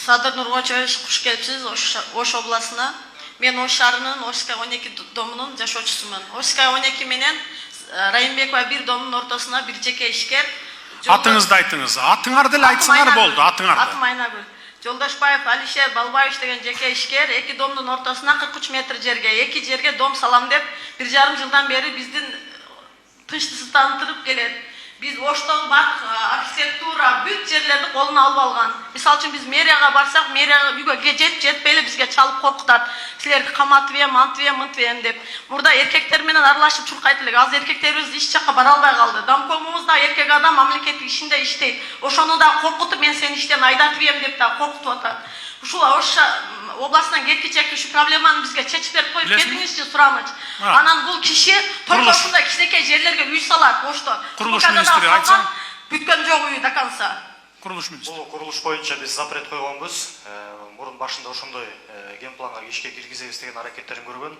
Садыр Нургочевич, куш келипсиз Ош областына. Мен Ош шаарынын Ошская 12 домунун жашоочусумун. Ошская 12 менен Райымбекова 1 домунун ортосуна бир жеке ишкер. Атыңызды айтыңыз. Атыңарды деле айтсаңар болду, атыңарды. Атым Айнагүл. Жолдошбаев Алишер Балбаевич деген жеке ишкер 2 домдун ортосуна 43 метр жерге, 2 жерге дом салам деп 1,5 жылдан бери биздин тынчтыксыздандырып келет. Biz Oş'tan bak arxitektura, büyük yerlerini koluna alıp algan. Misal için biz meriyaya barsak, meriyaya jetbeyle bizge çalıp korkutat. Sizler kamatviye, mantviye, mıntviye dep. Burada erkeklerle arılaşıp çurkaytılık. Az erkeklerimiz iş çakka baralbay kaldı. Damkomumuzda erkek adam memleketlik işinde işteydi. Oşonu da korkutup ben seni işten aydatviyem dep de korkutup atar. Şu Oş oblasından getkicek şu problemanı bizge çeçip koyup kendiniz için suramış. Anan bu kişi toykoşunda kişideki yerlerge üy salar Oş'ta. Kuruluş ministri айтсаң. Бүткөн жок үйү до конца. Kuruluş ministri. Бұл құрылыш бойынша біз запрет қойғанбыз. Мұрын башында ошондой генпланга ишке киргизебиз деген аракеттерин көргөн.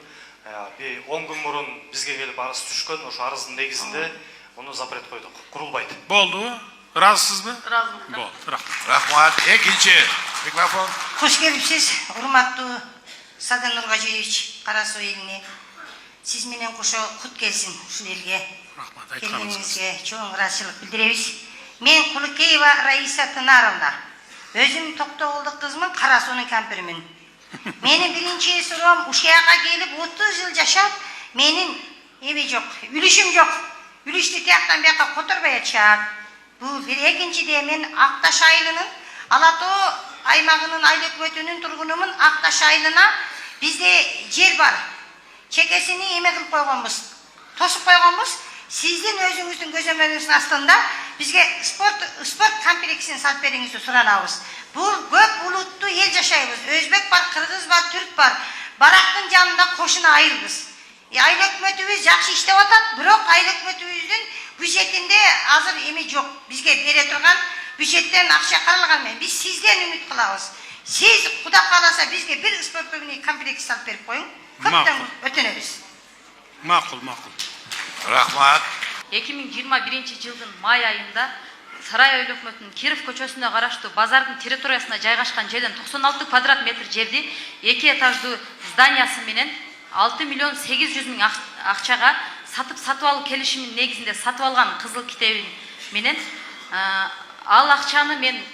10 күн мурун бизге келип арыз түшкөн. Ошо арыздын негизинде муну запрет койдук. Курулбайт. Болду. Разысызбы? Разымын. Болду. Рахмат. Рахмат. Экинчи микрофон. Хош келипсиз, урматтуу Садыр Нургожоевич, Кара Суу элине. Сиз менен кошо кут келсин ушул элге. Рахмат. Келгениңизге чоң ыраазычылык билдиребиз. Мен Кулукеева Раиса Тынаровна. Өзүм Токтогулдук кызмын, Кара Суунун кампирмин. Менин биринчи суроом ушуяка келип 30 жыл жашап, менин эме жок, үлүшүм жок. Үлүштү тияктан бияка которбой атышат. Бул бир. Экинчиде мен Акташ айылынын Ала Тоо аймагынын айыл өкмөтүнүн тургунумун. Акташ айылына бизде жер бар. Чекесини эме кылып койгонбуз. Тосуп койгонбуз. Сиздин өзүңүздүн көзөмөлүңүздүн астында бизге спорт комплексин салып бериңизди суранабыз. Бул көп улуттуу эл жашайбыз. Өзбек бар, кыргыз бар, түрк бар. Барактын жанында кошуна айылбыз. Айыл өкмөтүбүз жакшы иштеп атат, бирок айыл өкмөтүбүздүн бюджетинде азыр эме жок. Бизге бере турган бюджеттен акча каралган менен биз сизден үмүт кылабыз. Сиз Куда кааласа бизге бир спорттук комплекс салып берип коюң. Көптөн өтүнөбүз. Макул. Рахмат. 2021 жылдын май айында Сарай айыл өкмөтүнүн Киров көчөсүнө караштуу базардын территориясына жайгашкан жерден 96 квадрат метр жерди 2 этаждуу зданиясы менен 6 миллион 800 миң акчага сатып алуу келишиминин негизинде сатып алган кызыл китебин менен ал акчаны мен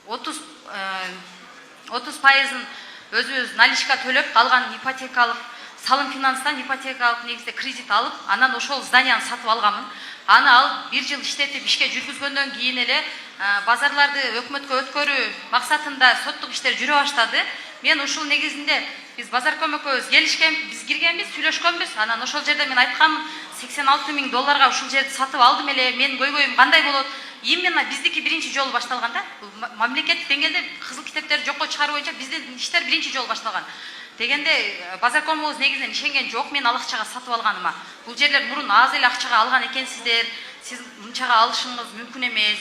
30% өзүбүз наличка төлөп алган ипотекалык салым финанстан ипотекалык негизде кредит алып, анан ошол зданияны сатып алганмын. Аны ал 1 жыл иштетип ишке жүргүзгөндөн кийин эле базарларды өкмөткө өткөрүү максатында соттук иштер жүрө баштады. Мен ушул негизинде биз базарком экөөбүз келишкен, биз киргенбиз, сүйлөшкөнбүз. Анан ошол жерде мен айткам $86 миң ушул жерди сатып алдым эле. Мен көйгөйүм кандай болот? Именно биздики биринчи жолу башталганда, мамлекеттик деңгээлде кызыл китептерди жокко чыгаруу боюнча биздин иштер биринчи жолу башталган. Дегенде базаркомубуз негизинен ишенген жок мен ал акчага сатып алганыма. Бул жерлер мурун аз эле акчага алган экенсиздер. Сиз мынчага алышыңыз мүмкүн эмес.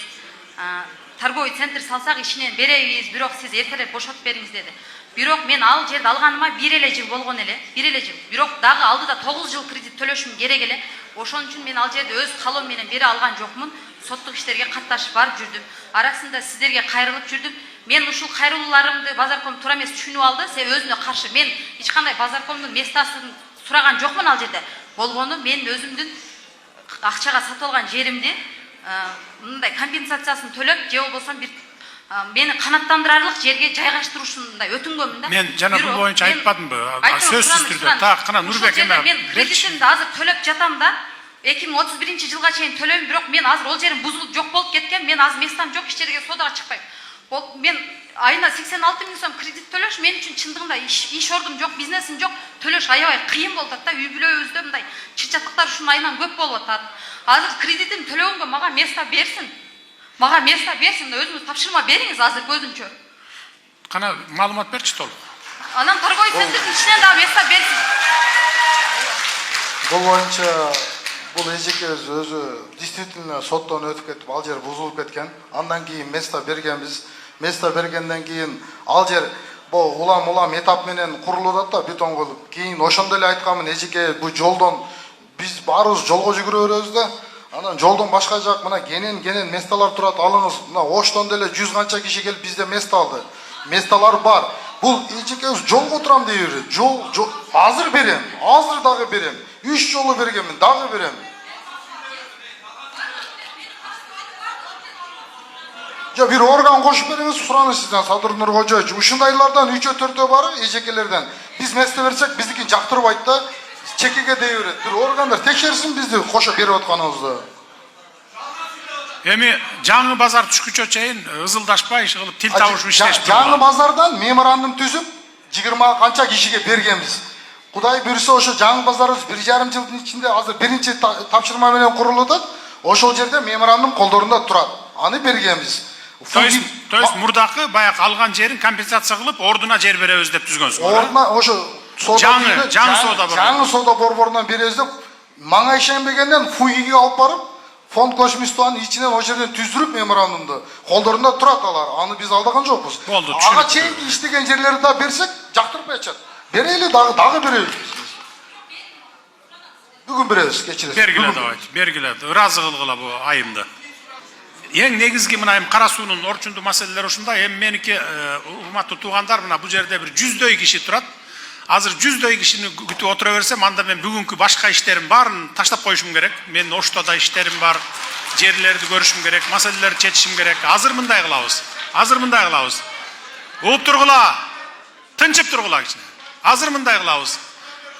Торговый центр салсак ишинен беребиз, бирок сиз эртерээк бошотуп бериңиз деди. Бирок мен ал жерди алганыма 1 эле жыл болгон эле, 1 эле жыл. Бирок дагы алдыда 9 жыл кредит төлөшүм керек эле. Ошон үчүн мен ал жерди өз калоом менен бере алган жокмун. Соттук иштерге катташып барып жүрдүм. Арасында сиздерге кайрылып жүрдүм. Мен ушул кайрылууларымды базарком туура эмес түшүнүп алды. Себеби өзүнө каршы. Мен эч кандай базаркомдун местасын сураган жокмун ал жерде. Болгону мен өзүмдүн акчага сатып алган жеримди мындай компенсациясын төлөп, же болбосо бир мени канаттандырарлык жерге жайгаштыруушундай өтүнгөнмүн да. Мен жана бул боюнча айтпадымбы? Сөзсүз түрдө. Так, кана Нурбек эме. Мен кредитимди азыр төлөп жатам да. 2031 жылга чейин төлөйм, бирок мен азыр ол жерим бузулуп жок болуп кеткен. Мен азыр местам жок, иш жерге содага чыкпайм. Мен айына 86 миң сом кредит төлөш мен үчүн чындыгында иш ордум жок, бизнесим жок, төлөш аябай кыйын болуп атат да. Үй бүлөбүздө мындай чычаттыктар ушунун айынан көп болуп атат. Азыр кредитим төлөгөнгө мага место берсин. Мага место берсин, өзүңүз тапшырма бериңиз азыр көзүмчө. Кана маалымат берчи толук. Анан торговый центрдин ичинен дагы место берсин. Бул боюнча бул эжекебиз өзү действительно соттон өтүп кетип, ал жер бузулуп кеткен. Андан кийин место бергенбиз. Место бергенден кийин ал жер бул улам этап менен курулуп атат да, бетон кылып. Кийин ошондой эле айтканмын, эжеке бул жолдон биз баарыбыз жолго жүгүрө беребиз да. Анан жолдон башка жак мына кенен месталар турат, алыңыз. Мына Оштон деле 100 канча киши келип бизде место алды. месталар бар. Бул эжекебиз жолго турам дей берет. Жол азыр берем, азыр дагы берем. 3 жолу бергенмин, дагы берем. Ya bir organ koşup beriniz suranız sizden Sadır Nur Hoca'yı. Uşundaylardan 3-4 var ejekelerden. Biz mesle versek bizdikin jaktırıp aytты, çekege deyiveret. Bir organlar tekşersin bizdi koşup berip atkanыбызды. Эми жаңы базар түшкүчө чейин ызылдашпай иш кылып тил табышып иштешип Жаңы базардан меморандум түзүп 20 канча кишиге бергенбиз. Кудай буйрса ошо жаңы базарыбыз 1,5 жылдын ичинде азыр биринчи тапшырма менен курулат. Ошол жерде меморандум колдорунда турат. Аны бергенбиз. То есть мурдакы баягы алган жерин компенсация кылып ордуна жер беребиз деп түзгөнсүң. Ордуна ошо жаңы соода борборунан беребиз деп мага ишенбегенден ФУИге алып барып фонд көчмүстүн ичинен о жерден түздүрүп меморандумду колдорунда турат алар. Аны биз алдаган жокпуз. Ага чейинки иштеген жерлерди да берсек жактырып атышат. Берели дагы беребиз. Бүгүн беребиз, кечиресиз. Бергиле давайте, бергиле. Ыраазы кылгыла бу айымды. Эң негизги мына эми кара суунун орчундуу маселелери ушундай. Эми меники урматтуу туугандар, мына бул жерде бир 100дөй киши турат. Азыр 100дөй кишини күтүп отура берсем, анда мен бүгүнкү башка иштерим баарын таштап коюшум керек. Мен Оштода иштерим бар, жерлерди көрүшүм керек, маселелерди чечишим керек. Азыр мындай кылабыз. Угуп тургула. Тынчып тургула кичине. Азыр мындай кылабыз.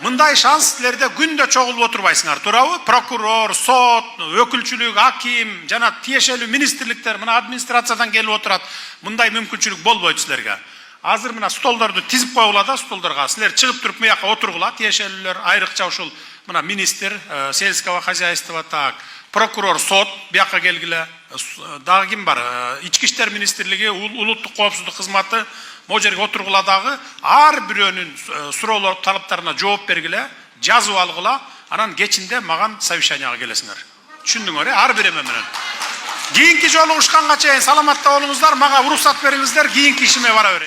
Мындай шанс силерде күндө чогулуп отурбайсыңар, туурабы? Прокурор, сот, өкүлчүлүк, аким, жана тиешелүү министрликтер, мына администрациядан келип отурат. Мындай мүмкүнчүлүк болбойт силерге. Азыр мына столдорду тизип коюла да, столдорго силер чыгып туруп мыяка отургула, тиешелүүлөр, айрыкча ушул мына министр, сельского хозяйства, так, прокурор, сот бияка келгиле. Дагы ким бар? Ички иштер министрлиги, улуттук коопсуздук кызматы могу жерге отургула дагы ар бирөөнүн суроолор талаптарына жооп бергиле, жазып алгыла, анан кечинде маган совещанияга келесиңер. Түшүндүңөр, ар бир эме менен. Кийинки жолугушканга чейин саламатта болуңуздар, мага уруксат бериңиздер, кийинки ишиме бара берейин.